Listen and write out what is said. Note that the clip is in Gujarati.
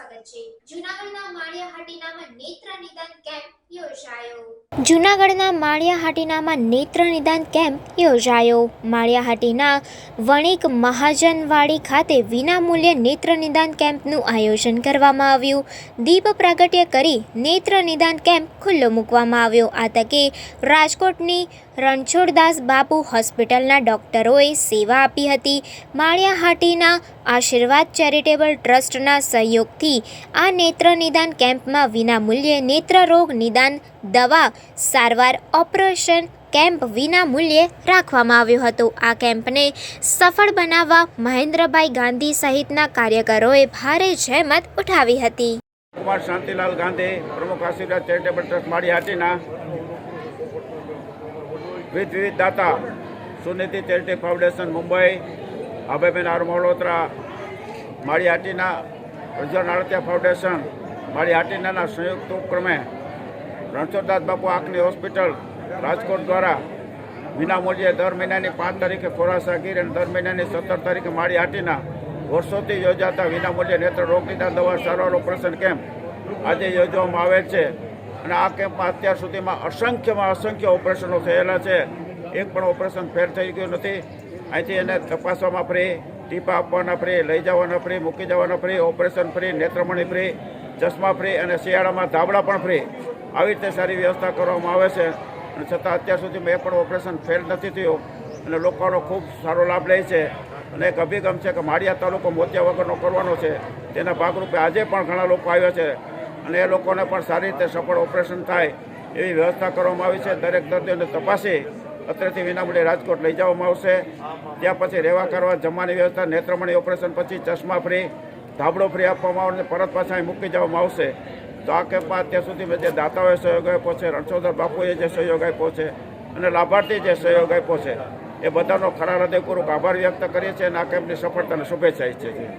સ્વાગત છે। જૂનાગઢના માળિયાહાટીનામાં નેત્ર નિદાન કેમ્પ યોજાયો। નેત્ર નિદાન કેમ્પ યોજાયો। માળિયાહાટીના વણિક મહાજનવાડી ખાતે વિનામૂલ્યે નેત્ર નિદાન કેમ્પનું આયોજન કરવામાં આવ્યું। દીપ પ્રાગટ્ય કરી નેત્ર નિદાન કેમ્પ ખુલ્લો મૂકવામાં આવ્યો। આ તકે રાજકોટની રણછોડદાસ બાપુ હોસ્પિટલના ડોક્ટરોએ સેવા આપી હતી। માળિયાહાટીના આશીર્વાદ ચેરિટેબલ ટ્રસ્ટના સહયોગથી આ નેત્ર નિદાન કેમ્પમાં વિનામૂલ્યે નેત્રરોગ નિદાન, દવા, સારવાર, ઓપરેશન કેમ્પ વિનામૂલ્યે રાખવામાં આવ્યો હતો। આ કેમ્પને સફળ બનાવવા મહેન્દ્રભાઈ ગાંધી સહિતના કાર્યકરોએ ભારે જહેમત ઉઠાવી હતી। કુમાર શાંતિલાલ ગાંધી, પ્રમુખ આશીર્વાદ ચેરિટેબલ ટ્રસ્ટ માળિયાહાટીના વિવિધ દાતા Sunidhi charitable foundation Mumbai, Abhayben R Malhotra, Maliya Hatina Ranjan Aaltiya foundation Maliya Hatina સંયુક્ત ઉપક્રમે રણછોડદાસ બાપુ આંખની હોસ્પિટલ રાજકોટ દ્વારા વિનામૂલ્યે દર મહિનાની 5 તારીખે ખોરાસાગીર અને દર મહિનાની 17 તારીખે માળિયાહાટીના વર્ષોથી યોજાતા વિનામૂલ્યે નેત્ર રોગ નિદાન, દવા, સારવાર, ઓપરેશન કેમ્પ આજે યોજવામાં આવે છે। અને આ કેમ્પમાં અત્યાર સુધીમાં અસંખ્ય ઓપરેશનો થયેલા છે। એક પણ ઓપરેશન ફેલ થઈ ગયું નથી। અહીંથી એને તપાસવામાં ફ્રી, ટીપા આપવાના ફ્રી, લઈ જવાના ફ્રી, મૂકી જવાના ફ્રી, ઓપરેશન ફ્રી, નેત્રમણી ફ્રી, ચશ્મા ફ્રી અને શિયાળામાં ધાબળા પણ ફ્રી, આવી રીતે સારી વ્યવસ્થા કરવામાં આવે છે। અને છતાં અત્યાર સુધીમાં એ પણ ઓપરેશન ફેલ નથી થયું અને લોકોનો ખૂબ સારો લાભ લે છે। અને એક અભિગમ છે કે માળિયા તાલુકો મોતિયા વગરનો કરવાનો છે, તેના ભાગરૂપે આજે પણ ઘણા લોકો આવ્યા છે અને એ લોકોને પણ સારી રીતે સફળ ઓપરેશન થાય એવી વ્યવસ્થા કરવામાં આવી છે। દરેક દર્દીઓને તપાસી અત્રેથી વિનામૂલ્યે રાજકોટ લઈ જવામાં આવશે। ત્યાં પછી રહેવા કરવા, જમવાની વ્યવસ્થા, નેત્રમણી ઓપરેશન પછી ચશ્મા ફ્રી, ધાબળો ફ્રી આપવામાં આવશે, પરત પાછા અહીં મૂકી જવામાં આવશે। તો આ કેમ્પમાં અત્યાર સુધીમાં જે દાતાઓએ સહયોગ આપ્યો છે, રણછોડદાસ બાપુએ જે સહયોગ આપ્યો છે અને લાભાર્થી જે સહયોગ આપ્યો છે એ બધાનો ખરા હૃદયપૂર્વક આભાર વ્યક્ત કરીએ છીએ અને આ કેમ્પની સફળતાને શુભેચ્છા ઈચ્છીએ છીએ।